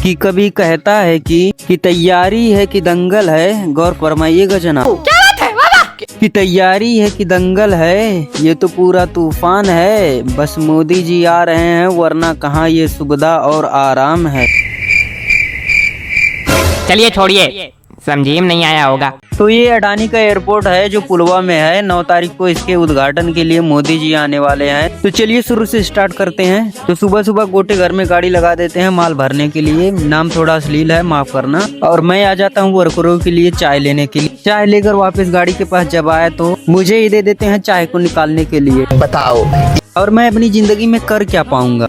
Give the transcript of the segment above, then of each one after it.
कि कभी कहता है कि तैयारी है कि दंगल है। गौर फरमाइएगा जनाब। क्या बात है वाह वाह। कि तैयारी है कि दंगल है, ये तो पूरा तूफान है। बस मोदी जी आ रहे हैं, वरना कहाँ ये सुविधा और आराम है। चलिए छोड़िए, समझिए नहीं आया होगा। तो ये अडानी का एयरपोर्ट है जो पुलवा में है। 9 तारीख को इसके उद्घाटन के लिए मोदी जी आने वाले हैं। तो चलिए शुरू से स्टार्ट करते हैं। तो सुबह सुबह गोटे घर में गाड़ी लगा देते हैं माल भरने के लिए। नाम थोड़ा अश्लील है, माफ करना। और मैं आ जाता हूँ वर्करों के लिए चाय लेने के लिए। चाय लेकर वापस गाड़ी के पास जब आए तो मुझे ही दे देते हैं चाय को निकालने के लिए। बताओ और मैं अपनी जिंदगी में कर क्या पाऊंगा।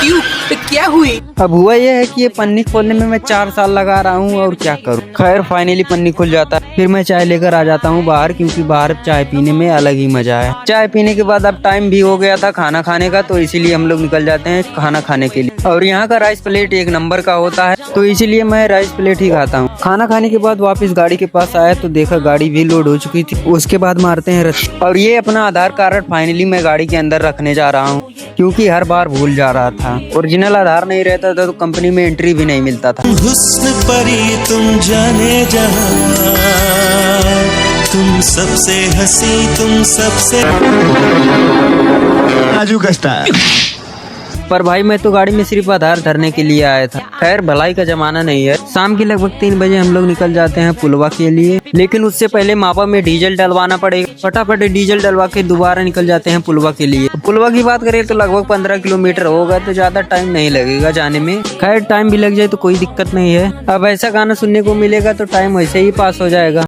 क्यों, तो क्या हुई? अब हुआ ये है कि ये पन्नी खोलने में मैं 4 साल लगा रहा हूँ और क्या करूँ। खैर फाइनली पन्नी खुल जाता है। फिर मैं चाय लेकर आ जाता हूँ बाहर, क्योंकि बाहर चाय पीने में अलग ही मजा है। चाय पीने के बाद अब टाइम भी हो गया था खाना खाने का, तो इसीलिए हम लोग निकल जाते हैं खाना खाने के लिए। और यहाँ का राइस प्लेट 1 नंबर का होता है, तो इसीलिए मैं राइस प्लेट ही खाता हूँ। खाना खाने के बाद वापस गाड़ी के पास आया तो देखा गाड़ी भी लोड हो चुकी थी। उसके बाद मारते हैं रस्सी। और ये अपना आधार कार्ड फाइनली मैं गाड़ी के अंदर रखने जा रहा हूँ, क्योंकि हर बार भूल जा रहा था। ओरिजिनल आधार नहीं रहता था तो कंपनी में एंट्री भी नहीं मिलता था। हुस्न परी तुम जाने जहां, तुम सबसे हंसी, तुम सबसे राजू कस्टा। पर भाई मैं तो गाड़ी में सिर्फ आधार धरने के लिए आया था। खैर भलाई का जमाना नहीं है। शाम के लगभग 3 बजे हम लोग निकल जाते हैं पुलवा के लिए, लेकिन उससे पहले मापा में डीजल डलवाना पड़ेगा। फटाफट डीजल डलवा के दोबारा निकल जाते हैं पुलवा के लिए। पुलवा की बात करें तो लगभग 15 किलोमीटर होगा, तो ज्यादा टाइम नहीं लगेगा जाने में। खैर टाइम भी लग जाए तो कोई दिक्कत नहीं है। अब ऐसा गाना सुनने को मिलेगा तो टाइम वैसे ही पास हो जाएगा।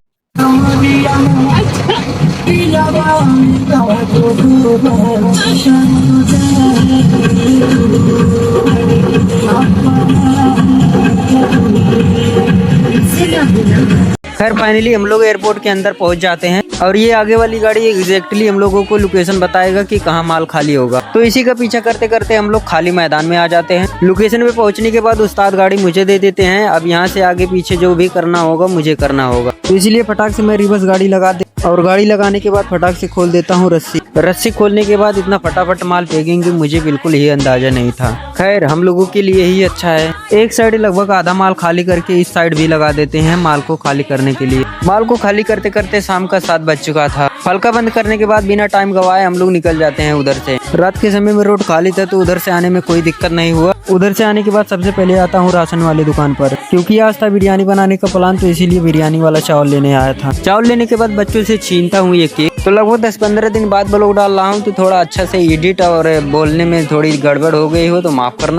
खैर फाइनली हम लोग एयरपोर्ट के अंदर पहुंच जाते हैं। और ये आगे वाली गाड़ी एग्जैक्टली हम लोगों को लोकेशन बताएगा कि कहाँ माल खाली होगा। तो इसी का पीछा करते करते हम लोग खाली मैदान में आ जाते हैं। लोकेशन पे पहुंचने के बाद उस्ताद गाड़ी मुझे दे देते हैं। अब यहाँ से आगे पीछे जो भी करना होगा मुझे करना होगा। तो इसलिए फटाक से मैं रिवर्स गाड़ी लगा दे, और गाड़ी लगाने के बाद फटाक से खोल देता हूँ रस्सी। रस्सी खोलने के बाद इतना फटाफट माल फेंकेंगे मुझे बिल्कुल ही अंदाजा नहीं था। खैर हम लोगों के लिए ही अच्छा है। एक साइड लगभग आधा माल खाली करके इस साइड भी लगा देते हैं माल को खाली करने के लिए। माल को खाली करते करते शाम का 7 बज चुका था। फलका बंद करने के बाद बिना टाइम गवाए हम लोग निकल जाते हैं उधर से। रात के समय में रोड खाली था तो उधर से आने में कोई दिक्कत नहीं हुआ। उधर से आने के बाद सबसे पहले आता हूँ राशन वाले दुकान पर, क्योंकि आज था बिरयानी बनाने का प्लान, तो इसीलिए बिरयानी वाला चावल लेने आया था। चावल लेने के बाद बच्चों से छीनता हूँ ये केक। तो लगभग 10-15 दिन बाद ब्लॉग डाल रहा हूँ, तो थोड़ा अच्छा से एडिट और बोलने में थोड़ी गड़बड़ हो गई हो तो माफ करना।